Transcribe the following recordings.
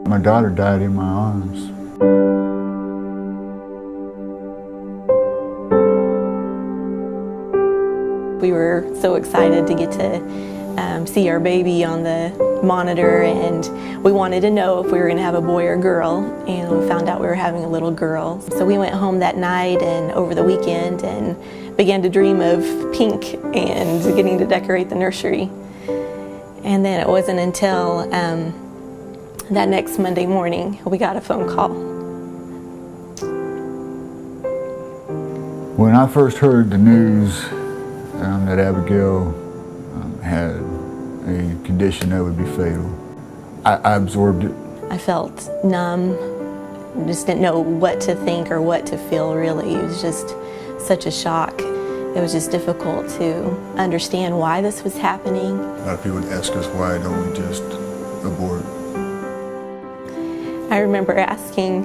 My daughter died in my arms. We were so excited to get to see our baby on the monitor, and we wanted to know if we were going to have a boy or girl, and we found out we were having a little girl. So we went home that night and over the weekend and began to dream of pink and getting to decorate the nursery. And then it wasn't until that next Monday morning we got a phone call. When I first heard the news that Abigail had a condition that would be fatal, I absorbed it. I felt numb, just didn't know what to think or what to feel really. It was just such a shock. It was just difficult to understand why this was happening. A lot of people would ask us, why don't we just abort? I remember asking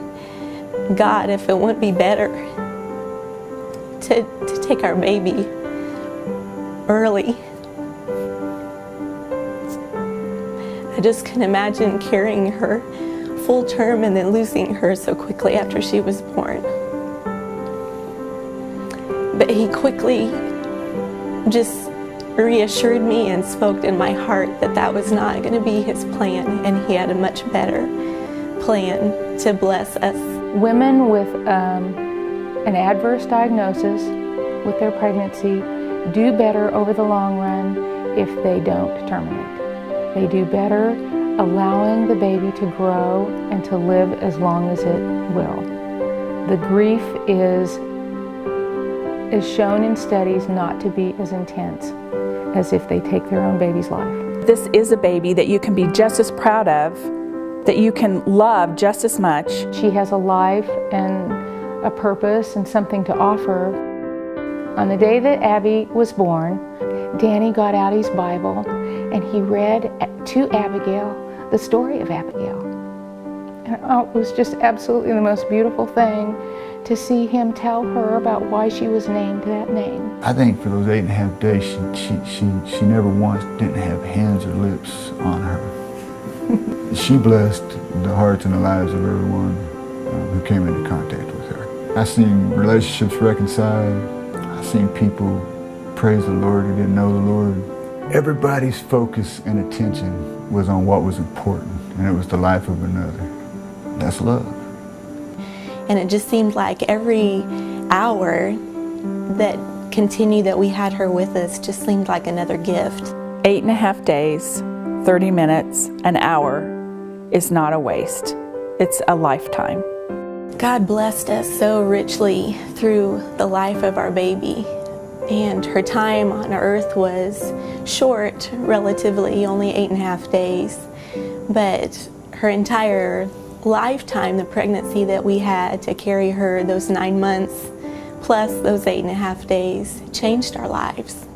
God if it wouldn't be better to take our baby early. I just couldn't imagine carrying her full term and then losing her so quickly after she was born. But he quickly just reassured me and spoke in my heart that that was not going to be his plan, and he had a much better plan to bless us. Women with an adverse diagnosis with their pregnancy do better over the long run if they don't terminate. They do better allowing the baby to grow and to live as long as it will. The grief is shown in studies not to be as intense as if they take their own baby's life. This is a baby that you can be just as proud of, that you can love just as much. She has a life and a purpose and something to offer. On the day that Abby was born, Danny got out his Bible and he read to Abigail the story of Abigail. And it was just absolutely the most beautiful thing to see him tell her about why she was named that name. I think for those 8.5 days, she never once didn't have hands or lips on her. She blessed the hearts and the lives of everyone who came into contact with her. I've seen relationships reconciled. I've seen people praise the Lord who didn't know the Lord. Everybody's focus and attention was on what was important, and it was the life of another. That's love. And it just seemed like every hour that continued that we had her with us just seemed like another gift. 8.5 days, 30 minutes, an hour is not a waste. It's a lifetime. God blessed us so richly through the life of our baby. And her time on earth was short, relatively, only 8.5 days. But her entire lifetime, the pregnancy that we had to carry her those 9 months, plus those 8.5 days, changed our lives.